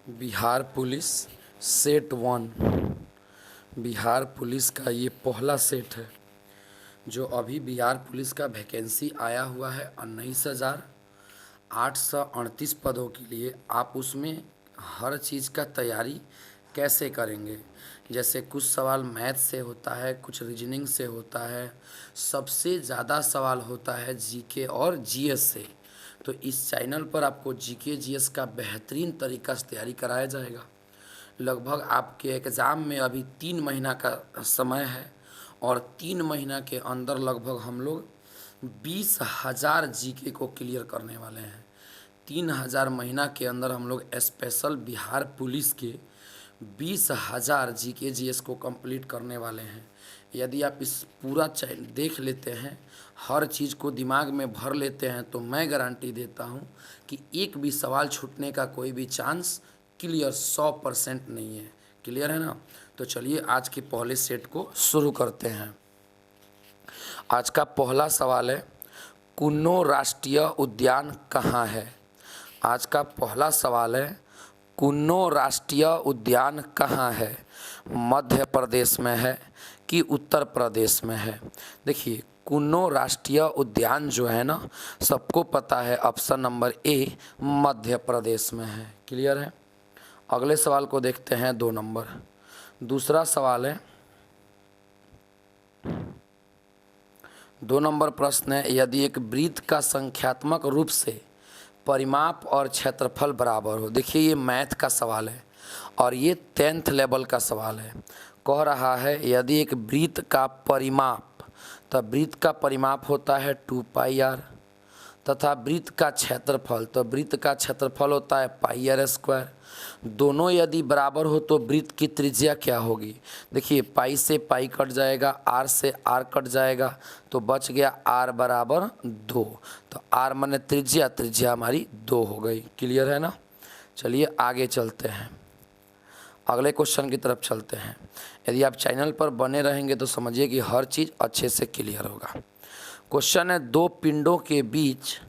Bihar police set 1। Bihar police का ये पहला सेट है जो अभी बिहार पुलिस का वैकेंसी आया हुआ है 19,838 पदों के लिए। आप उसमें हर चीज़ का तैयारी कैसे करेंगे, जैसे कुछ सवाल मैथ से होता है, कुछ रीजनिंग से होता है, सबसे ज़्यादा सवाल होता है जीके और जीएस से। तो इस चैनल पर आपको जीके जीएस का बेहतरीन तरीका से तैयारी कराया जाएगा। लगभग आपके एग्ज़ाम में अभी 3 महीना का समय है और 3 महीना के अंदर लगभग हम लोग 20,000 जीके को क्लियर करने वाले हैं। 3,000 महीना के अंदर हम लोग स्पेशल बिहार पुलिस के 20,000 जीके जीएस को कंप्लीट करने वाले हैं। यदि आप इस पूरा चैन देख लेते हैं, हर चीज़ को दिमाग में भर लेते हैं, तो मैं गारंटी देता हूं कि एक भी सवाल छूटने का कोई भी चांस क्लियर 100% नहीं है। क्लियर है ना? तो चलिए आज के पहले सेट को शुरू करते हैं। आज का पहला सवाल है, कुन्नो राष्ट्रीय उद्यान कहाँ है? आज का पहला सवाल है, कुन्नो राष्ट्रीय उद्यान कहाँ है? मध्य प्रदेश में है कि उत्तर प्रदेश में है? देखिए, कुन्नो राष्ट्रीय उद्यान जो है ना, सबको पता है ऑप्शन नंबर ए मध्य प्रदेश में है। क्लियर है? अगले सवाल को देखते हैं 2 नंबर। दूसरा सवाल है, 2 नंबर प्रश्न है, यदि एक वृत्त का संख्यात्मक रूप से परिमाप और क्षेत्रफल बराबर हो। देखिए, ये मैथ का सवाल है और ये 10th लेवल का सवाल है। कह रहा है यदि एक वृत्त का परिमाप, तो वृत्त का परिमाप होता है 2πr, तथा वृत्त का क्षेत्रफल, तो वृत्त का क्षेत्रफल होता है πr²। दोनों यदि बराबर हो तो वृत्त की त्रिज्या क्या होगी? देखिए, पाई से पाई कट जाएगा, आर से आर कट जाएगा, तो बच गया आर बराबर 2। तो आर माने त्रिज्या, त्रिज्या हमारी 2 हो गई। क्लियर है ना? चलिए आगे चलते हैं, अगले क्वेश्चन की तरफ चलते हैं। यदि आप चैनल पर बने रहेंगे तो समझिए कि हर चीज़ अच्छे से क्लियर होगा। क्वेश्चन है, 2 पिंडों के बीच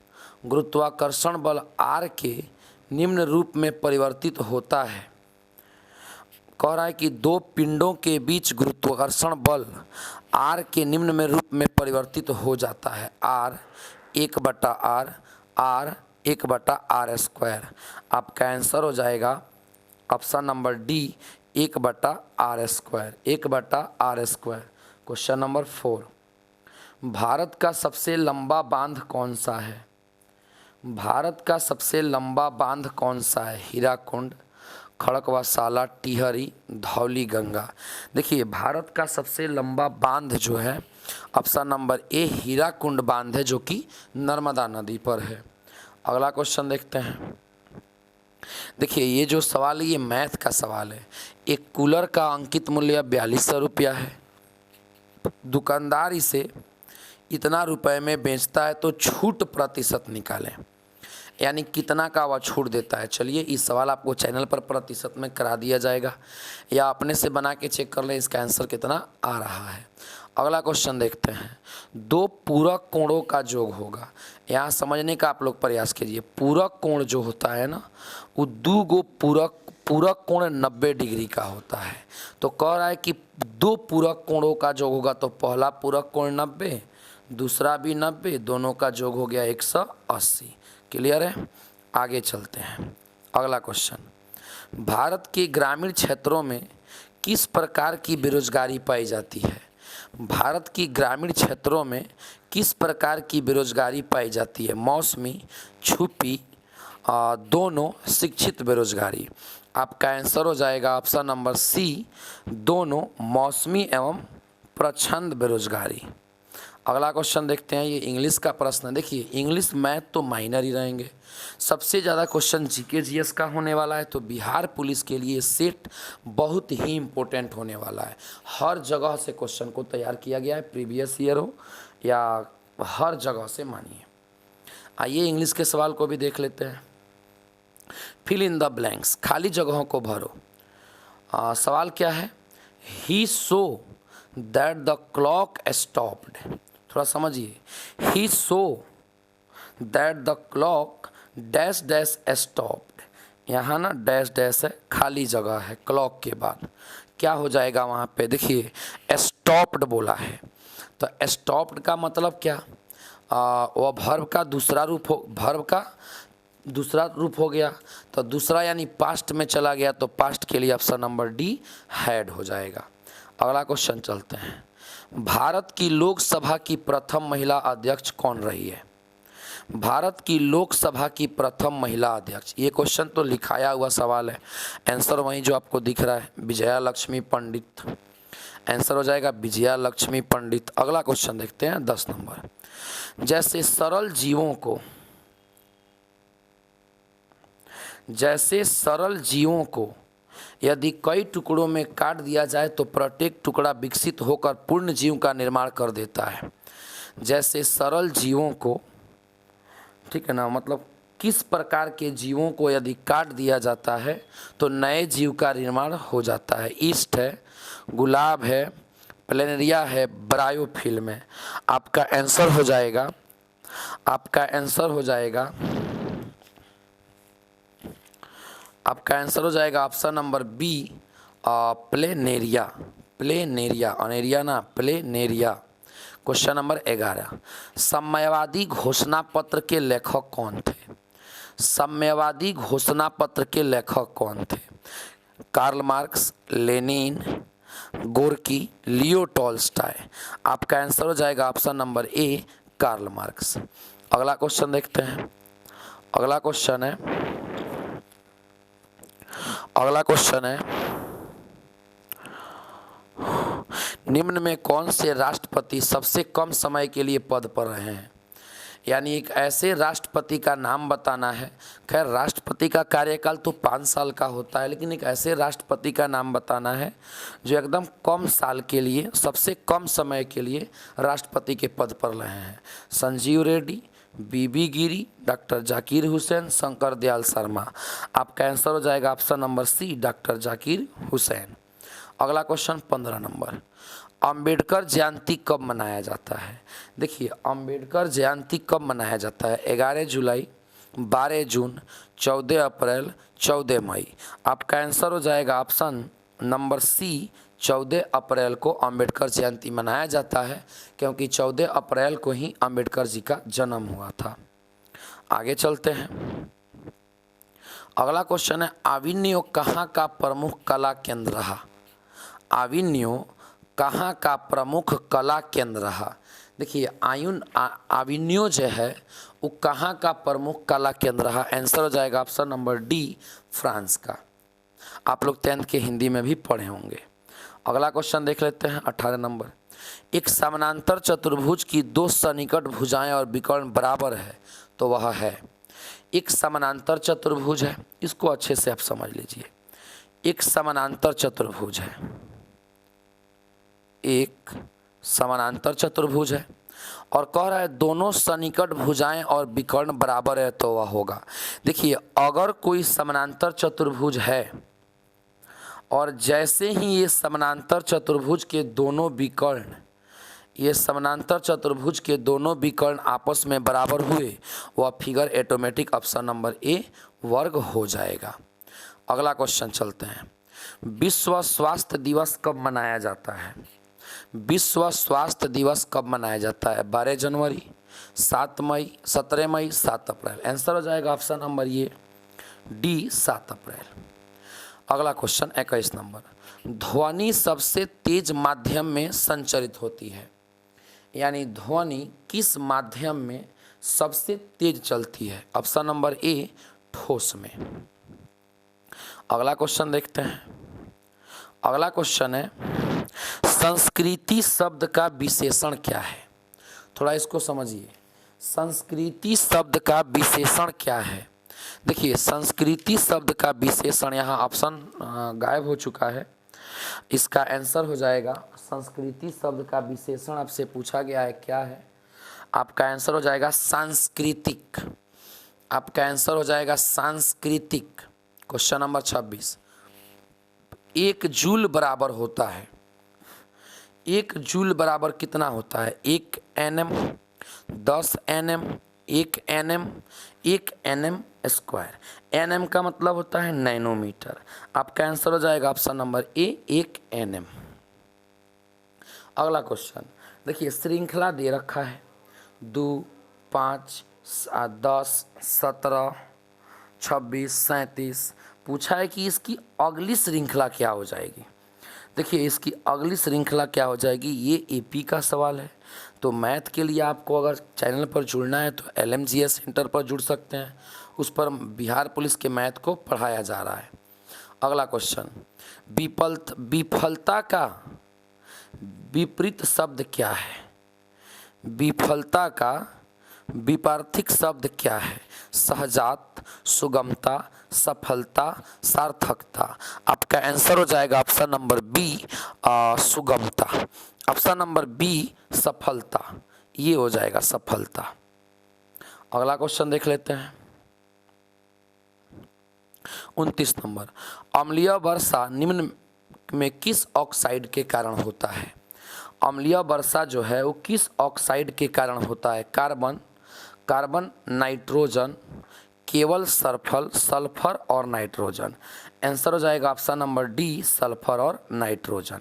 गुरुत्वाकर्षण बल आर के निम्न रूप में परिवर्तित होता है। कह रहा है कि 2 पिंडों के बीच गुरुत्वाकर्षण बल आर के निम्न में रूप में परिवर्तित हो जाता है। R 1/r, R 1/r²। आपका आंसर हो जाएगा option number D 1/r², 1/r²। Question number 4, Bharat का सबसे लंबा बांध कौन सा है? भारत का सबसे लंबा बांध कौन सा है? हीराकुंड, खड़कवासला, टिहरी, धौली गंगा। देखिए, भारत का सबसे लंबा बांध जो है ऑप्शन नंबर ए हीराकुंड बांध है, जो कि नर्मदा नदी पर है। अगला क्वेश्चन देखते हैं। देखिए, ये जो सवाल है ये मैथ का सवाल है। एक कूलर का अंकित मूल्य 4200 रुपया है। दुकानदार इसे इतना रुपए में बेचता है, तो छूट प्रतिशत निकालें, यानी कितना का वह छूट देता है। चलिए, इस सवाल आपको चैनल पर प्रतिशत में करा दिया जाएगा, या अपने से बना के चेक कर लें इसका आंसर कितना आ रहा है। अगला क्वेश्चन देखते हैं, 2 पूरक कोणों का योग होगा। यहाँ समझने का आप लोग प्रयास कीजिए। पूरक कोण जो होता है ना, वो 2 गो पूरक कोण 90 डिग्री का होता है। तो कह रहा है कि 2 पूरक कोणों का योग होगा, तो पहला पूरक कोण 90, दूसरा भी 90, दोनों का योग हो गया 180। क्लियर है? आगे चलते हैं। अगला क्वेश्चन, भारत के ग्रामीण क्षेत्रों में किस प्रकार की बेरोजगारी पाई जाती है? भारत की ग्रामीण क्षेत्रों में किस प्रकार की बेरोजगारी पाई जाती है? मौसमी, छुपी, दोनों, शिक्षित बेरोजगारी। आपका आंसर हो जाएगा ऑप्शन नंबर सी, दोनों, मौसमी एवं प्रच्छन्न बेरोजगारी। अगला क्वेश्चन देखते हैं, ये इंग्लिश का प्रश्न है। देखिए, इंग्लिश मैथ तो माइनर ही रहेंगे, सबसे ज़्यादा क्वेश्चन जीके जीएस का होने वाला है। तो बिहार पुलिस के लिए सेट बहुत ही इम्पोर्टेंट होने वाला है। हर जगह से क्वेश्चन को तैयार किया गया है, प्रीवियस ईयर हो या हर जगह से, मानिए। आइए इंग्लिश के सवाल को भी देख लेते हैं। फिल इन द ब्लैंक्स, खाली जगहों को भरो। सवाल क्या है? He so that the clock stopped. थोड़ा समझिए। He so that the clock dash dash stopped यहाँ ना डैश डैश है, खाली जगह है क्लॉक के बाद, क्या हो जाएगा वहाँ पे, देखिए स्टॉप्ड बोला है, तो स्टॉप्ड का मतलब क्या, वह भर्व का दूसरा रूप हो, भर्व का दूसरा रूप हो गया, तो दूसरा यानी पास्ट में चला गया, तो पास्ट के लिए ऑप्शन नंबर डी हैड हो जाएगा। अगला क्वेश्चन चलते हैं, भारत की लोकसभा की प्रथम महिला अध्यक्ष कौन रही है? भारत की लोकसभा की प्रथम महिला अध्यक्ष, ये क्वेश्चन तो लिखाया हुआ सवाल है, आंसर वही जो आपको दिख रहा है, विजया लक्ष्मी पंडित, आंसर हो जाएगा विजया लक्ष्मी पंडित। अगला क्वेश्चन देखते हैं 10 नंबर, जैसे सरल जीवों को यदि कई टुकड़ों में काट दिया जाए तो प्रत्येक टुकड़ा विकसित होकर पूर्ण जीव का निर्माण कर देता है। जैसे सरल जीवों को, ठीक है ना, मतलब किस प्रकार के जीवों को यदि काट दिया जाता है तो नए जीव का निर्माण हो जाता है। ईस्ट है, गुलाब है, प्लेनेरिया है, ब्रायोफिल्म है। आपका आंसर हो जाएगा, आपका आंसर हो जाएगा option number B, planaria, planaria, अनेरिया ना, प्लेनेरिया। क्वेश्चन नंबर 11, साम्यवादी घोषणा पत्र के लेखक कौन थे? साम्यवादी घोषणा पत्र के लेखक कौन थे? Karl Marx, Lenin, Gorky, Leo Tolstoy. आपका आंसर हो जाएगा option number A, Karl Marx. अगला क्वेश्चन देखते हैं, अगला क्वेश्चन है निम्न में कौन से राष्ट्रपति सबसे कम समय के लिए पद पर रहे हैं? यानी एक ऐसे राष्ट्रपति का नाम बताना है। खैर राष्ट्रपति का कार्यकाल तो 5 साल का होता है, लेकिन एक ऐसे राष्ट्रपति का नाम बताना है जो एकदम कम साल के लिए, सबसे कम समय के लिए राष्ट्रपति के पद पर रहे हैं। Sanjiva Reddy, B B Giri, doctor Zakir Hussain, Shankar Dayal Sharma. आपका आंसर हो जाएगा option number C, doctor Zakir Hussain. अगला क्वेश्चन 15 नंबर, अंबेडकर जयंती कब मनाया जाता है? देखिए अंबेडकर जयंती कब मनाया जाता है? 11 जुलाई, 12 जून, 14 अप्रैल, 14 मई। आपका आंसर हो जाएगा ऑप्शन नंबर सी, 14 अप्रैल को अंबेडकर जयंती मनाया जाता है, क्योंकि 14 अप्रैल को ही अंबेडकर जी का जन्म हुआ था। आगे चलते हैं, अगला क्वेश्चन है, आविन्यो कहाँ का प्रमुख कला केंद्र रहा? आविन्यो कहाँ का प्रमुख कला केंद्र रहा? देखिए आविन्यो जो है वो कहाँ का प्रमुख कला केंद्र रहा? आंसर हो जाएगा ऑप्शन नंबर डी, फ्रांस का। आप लोग 10th के हिंदी में भी पढ़े होंगे। अगला क्वेश्चन देख लेते हैं 18 नंबर, एक समानांतर चतुर्भुज की 2 सन्निकट भुजाएं और विकर्ण बराबर है तो वह है? एक समानांतर चतुर्भुज है, इसको अच्छे से आप समझ लीजिए। एक समानांतर चतुर्भुज है, एक समानांतर चतुर्भुज है और कह रहा है दोनों सन्निकट भुजाएं और विकर्ण बराबर है तो वह होगा। देखिए अगर कोई समानांतर चतुर्भुज है और जैसे ही ये समानांतर चतुर्भुज के दोनों विकर्ण, ये समानांतर चतुर्भुज के दोनों विकर्ण आपस में बराबर हुए, वह फिगर ऑटोमेटिक ऑप्शन नंबर ए वर्ग हो जाएगा। अगला क्वेश्चन चलते हैं, विश्व स्वास्थ्य दिवस कब मनाया जाता है? विश्व स्वास्थ्य दिवस कब मनाया जाता है? 12 जनवरी, 7 मई, 17 मई, 7 अप्रैल। आंसर हो जाएगा ऑप्शन नंबर ये डी, 7 अप्रैल। अगला क्वेश्चन 21 नंबर, ध्वनि सबसे तेज माध्यम में संचरित होती है? यानी ध्वनि किस माध्यम में सबसे तेज चलती है? ऑप्शन नंबर ए, ठोस में। अगला क्वेश्चन देखते हैं, अगला क्वेश्चन है, संस्कृति शब्द का विशेषण क्या है? थोड़ा इसको समझिए, संस्कृति शब्द का विशेषण क्या है? देखिए संस्कृति शब्द का विशेषण, यहाँ ऑप्शन गायब हो चुका है, इसका आंसर हो जाएगा, संस्कृति शब्द का विशेषण आपसे पूछा गया है क्या है? आपका आंसर हो जाएगा सांस्कृतिक। आपका आंसर हो जाएगा सांस्कृतिक। क्वेश्चन नंबर 26, 1 जूल बराबर होता है, 1 जूल बराबर कितना होता है? 1 nm, 10 nm, 1 nm, 1 nm square. nm का मतलब होता है नैनोमीटर। आपका आंसर हो जाएगा ऑप्शन नंबर ए, 1 nm। अगला क्वेश्चन देखिए, श्रृंखला दे रखा है 2, 5, 10, 17, 26, 37। पूछा है कि इसकी अगली श्रृंखला क्या हो जाएगी। देखिए इसकी अगली श्रृंखला क्या हो जाएगी, ये एपी का सवाल है। तो मैथ के लिए आपको अगर चैनल पर जुड़ना है तो LMGS सेंटर पर जुड़ सकते हैं, उस पर बिहार पुलिस के मैथ को पढ़ाया जा रहा है। अगला क्वेश्चन, विफलता का विपरीत शब्द क्या है। विफलता का विपरीत शब्द क्या है। सहजात, सुगमता, सफलता, सार्थकता। आपका आंसर हो जाएगा ऑप्शन नंबर बी, सुगमता। ऑप्शन नंबर बी सफलता, ये हो जाएगा सफलता। अगला क्वेश्चन देख लेते हैं 29 नंबर, अम्लीय वर्षा निम्न में किस ऑक्साइड के कारण होता है। अम्लीय वर्षा जो है वो किस ऑक्साइड के कारण होता है। कार्बन, नाइट्रोजन, केवल सल्फर और नाइट्रोजन। आंसर हो जाएगा ऑप्शन नंबर डी, सल्फर और नाइट्रोजन।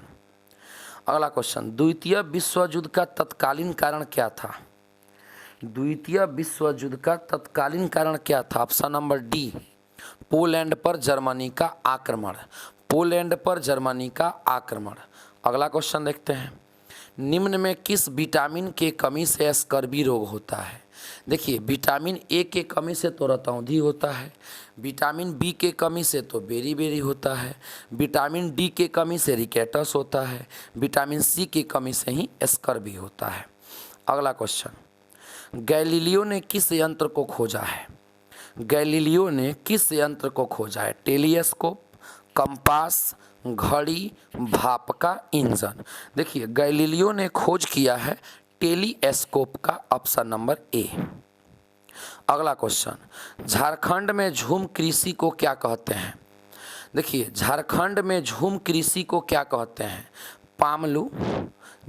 अगला क्वेश्चन, द्वितीय विश्व युद्ध का तत्कालीन कारण क्या था। द्वितीय विश्व युद्ध का तत्कालीन कारण क्या था। ऑप्शन नंबर डी, पोलैंड पर जर्मनी का आक्रमण। पोलैंड पर जर्मनी का आक्रमण। अगला क्वेश्चन देखते हैं, निम्न में किस विटामिन के कमी से स्कर्वी रोग होता है। देखिए विटामिन ए के कमी से तो रतौंधी होता है, विटामिन बी के कमी से तो बेरी होता है, विटामिन डी के कमी से रिकेटस होता है, विटामिन सी की कमी से ही स्कर्वी होता है। अगला क्वेश्चन, गैलीलियो ने किस यंत्र को खोजा है। गैलीलियो ने किस यंत्र को खोजा है। टेलीस्कोप, कंपास, घड़ी, भाप का इंजन। देखिए गैलीलियो ने खोज किया है टेलीस्कोप का, ऑप्शन नंबर ए। अगला क्वेश्चन, झारखंड में झूम कृषि को क्या कहते हैं। देखिए झारखंड में झूम कृषि को क्या कहते हैं। पामलू,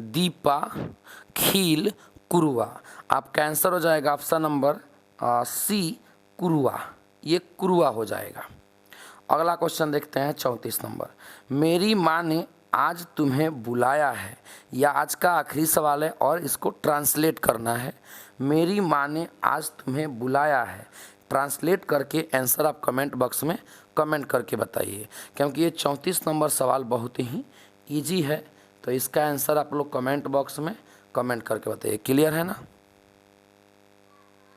दीपा, खील, कुरुआ। आपका आंसर हो जाएगा ऑप्शन नंबर सी, कुरुआ। ये कुरुआ हो जाएगा। अगला क्वेश्चन देखते हैं 34 नंबर, मेरी माँ ने आज तुम्हें बुलाया है। यह आज का आखिरी सवाल है और इसको ट्रांसलेट करना है। मेरी माँ ने आज तुम्हें बुलाया है, ट्रांसलेट करके आंसर आप कमेंट बॉक्स में कमेंट करके बताइए, क्योंकि ये 34 नंबर सवाल बहुत ही इजी है। तो इसका आंसर आप लोग कमेंट बॉक्स में कमेंट करके बताइए। क्लियर है ना।